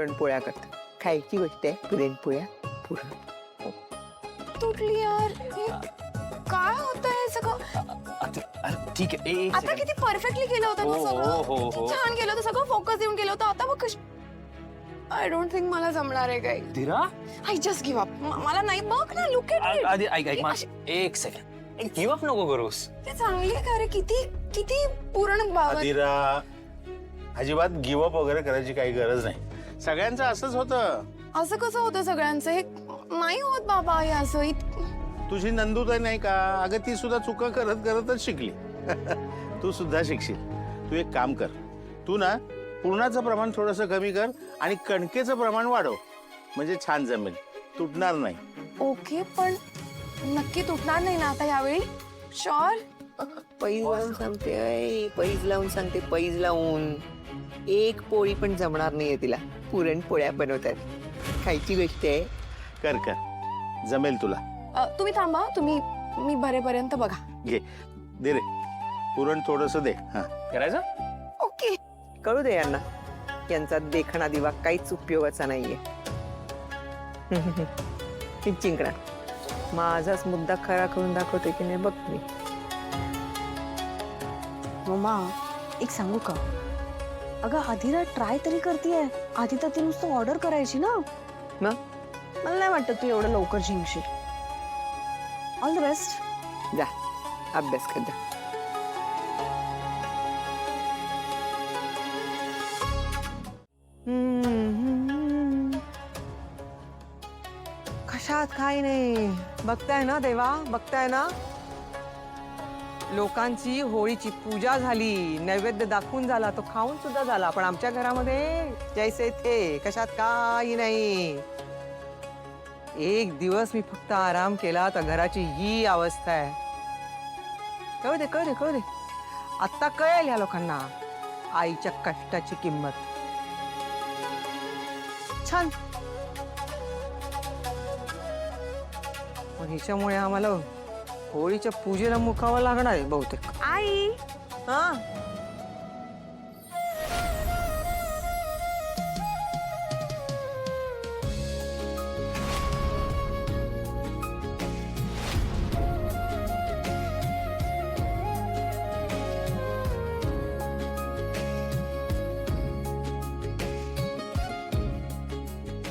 पुरणपोळ्या करतात. खायची गोष्ट आहे पुरणपोळ्या. पुरण तुटली यार. हे काय होतंय सगळं? ठीक आहे. एक आता किती परफेक्टली केलं होतं ना सगळं. किती छान केलं होतं सगळं. फोकस देऊन केलं होतं. आता बघ आय डोंट थिंक मला जमणार आहे काही. धीरा, आय जस्ट गिव्ह अप. मला नाही. बघ ना, लुक एट इट. आधी ऐक एक सेकंड. गिव्ह अप नको करूस. ते चांगली आहे का रे? किती किती पुरण बाबा. धीरा, अजिबात गिव्ह अप वगैरे करायची काही गरज नाही. सगळ्यांचं असंच होतं. असं कसं होतं सगळ्यांचं? हे नाही होत बाबा हे असं. तुझी नंदूताई नाही का, अगं ती सुद्धा चुका करत करतच शिकली. तू सुद्धा शिकशील. तू एक काम कर, तू ना पुरणाचं प्रमाण थोडंसं कमी कर आणि कणकेचं प्रमाण वाढव, म्हणजे छान जमेल, तुटणार नाही. ओके, पण नक्की तुटणार नाही ना आता यावेळी? शुअर? पैज लावून सांगते. पैज लावून सांगते. पैज लावून. एक पोळी पण जमणार नाहीये तिला. पुरणपोळ्या बनवतात. खायची गोष्ट आहे. कर कर, जमेल तुला. तुम्ही थांबा. मी भरेपर्यंत बघा. घे, दे रे पुरण थोडंसं दे. हा, करायचं? ओके. कळू दे यांना, यांचा देखणा दिवा काहीच उपयोगाचा नाहीये. चिंकणार. माझाच मुद्दा खरा करून दाखवते की नाही बघ मी. मम्मा, एक सांगू का? अगं आधीला ट्राय तरी करतेय. आधी तर ती नुसतं ऑर्डर करायची ना. मग मला नाही वाटत तू एवढं लवकर जिंकशील. All the best. जा अभ्यास कर जा. कशात काही नाही. बघताय ना देवा, बघताय ना. लोकांची होळीची पूजा झाली, नैवेद्य दाखवून झाला, तो खाऊन सुद्धा झाला, पण आमच्या घरामध्ये जैसे थे, कशात काही नाही. एक दिवस मी फक्त आराम केला तर घराची ही अवस्था आहे. कळू दे कळू दे कळू दे. आत्ता कळेल या लोकांना आईच्या कष्टाची किंमत. छान. पण हिच्यामुळे आम्हाला होळीच्या पूजेला मुकावं लागणार आहे बहुतेक. आई, हा,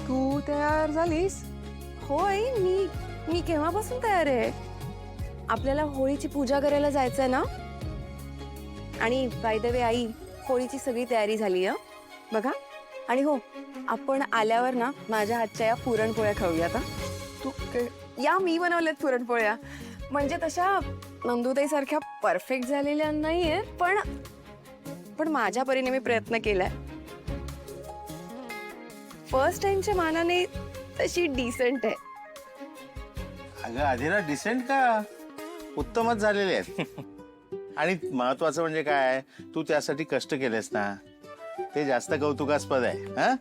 तू तयार झालीस? होय. मी केव्हापासून तयार आहे. आपल्याला होळीची पूजा करायला जायचंय ना. आणि बाय द वे आई, होळीची सगळी तयारी झाली आहे बघा. आणि हो, आपण आल्यावर ना माझ्या हातच्या या पुरणपोळ्या खाऊया. आता तू या, मी बनवल्यात पुरणपोळ्या. म्हणजे तशा नंदुताई सारख्या परफेक्ट झालेल्या नाहीये, पण माझ्या परीने मी प्रयत्न केलाय. फर्स्ट टाइमच्या मानाने तशी डिसेंट आहे. अगं आधीला डिसेंट का, उत्तमच झालेले आहेत. आणि महत्वाचं म्हणजे काय, तू त्यासाठी कष्ट केलेस ना, ते जास्त कौतुकास्पद आहे. हा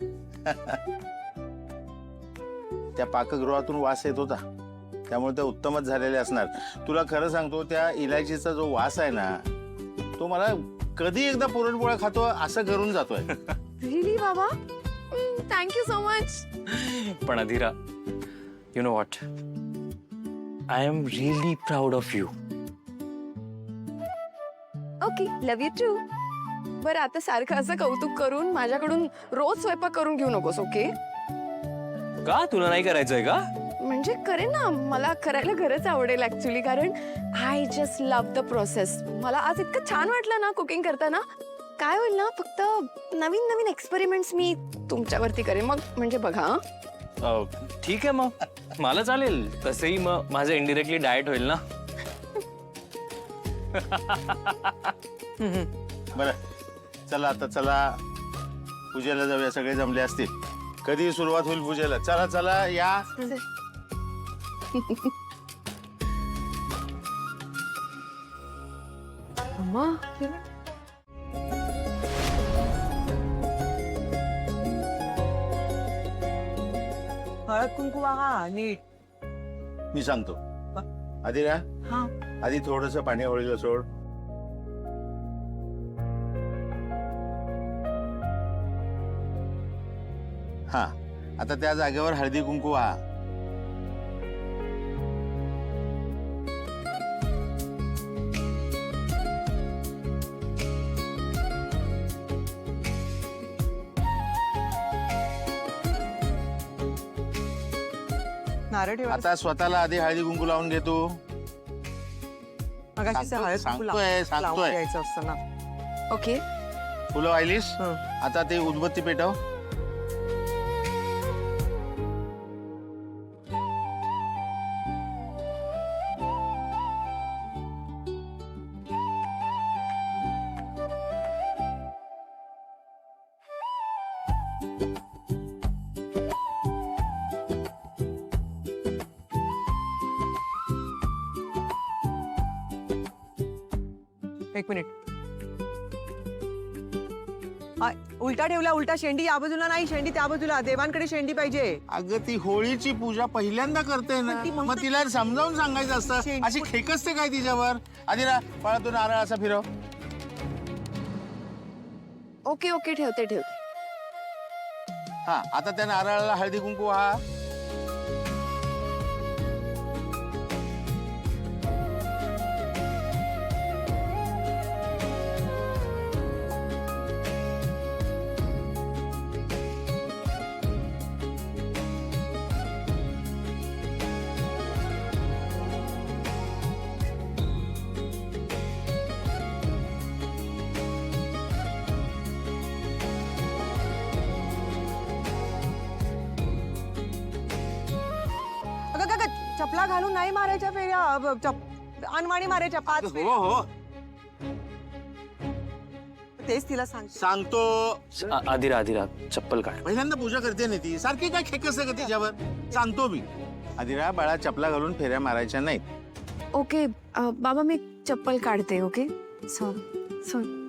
त्या पाकगृहातून वास येत होता, त्यामुळे त्या उत्तमच झालेले असणार. तुला खरं सांगतो, त्या इलायचीचा जो वास आहे ना, तो मला कधी एकदा पुरणपोळ्या खातो असं करून जातोय. रिली बाबा, थँक्यू सो मच. पण Adhira, you know what, I am really proud of you. Okay, love you too. बरं, आता सारखं असं कौतुक करून माझ्याकडून रोज स्वयंपाक करून घेऊ नकोस. ओके? का, तुला नाही करायचंय का? म्हणजे करेन ना, मला करायला खरंच आवडेल ऍक्च्युली. कारण I just love the process. मला आज इतकं छान वाटलं ना कुकिंग करताना. काय होईल ना, फक्त नवीन नवीन एक्सपेरिमेंट्स मी तुमच्यावरती करेन मग. म्हणजे बघा. ठीक आहे, मग मला चालेल. तसंही मग माझं इनडिरेक्टली डाएट होईल ना. बरं, चला आता, चला पूजेला जाऊया. सगळे जमले असतील. कधी सुरुवात होईल पूजेला? चला चला या. अम्मा, हळद कुंकू वाहा नीट. मी सांगतो. आधी ना, हा, आधी थोडस पाणी होळीला सोड. हा, आता त्या जागेवर हळदी कुंकू वाहा. नारळ ठेवा. आता स्वतःला आधी हळदी कुंकू लावून घे तू. मगाशी सांगतोय, हळद कुंकू सांगतोय, सांगतोय. लावून द्यायचं असतं ना. ओके. फुलं वाहिलीस. हं. आता ते उदबत्ती पेटव. एक मिनिट. उलटा ठेवला. उलटा. शेंडी या बाजूला नाही, शेंडी त्या बाजूला. देवांकडे शेंडी पाहिजे. अगं ती होळीची पूजा पहिल्यांदा करते ना, पण ती म्हणते- मग तिला समजावून सांगायचं असतं. शेंडी- अशी खेकसते काय तिच्यावर. आदिरा पाळतून नारळ असा फिरव. ओके ओके ठेवते ठेवते. हा, आता त्या नारळाला हळदी कुंकू वाहा. अगं चपला घालून नाही मारायच्या फेऱ्या. अनवाणी मारायच्या 5 हो फेऱ्या. हो, तेच तिला सांगते. सांगतो. आदिरा आदिरा चप्पल काढ. पहिल्यांदा पूजा करते ना ती. सारखी काय खेकसते का तिच्यावर. सांगतो मी. आदिरा बाळा, चपला घालून फेऱ्या मारायच्या नाहीत. ओके बाबा मी चप्पल काढते. Okay sorry sorry.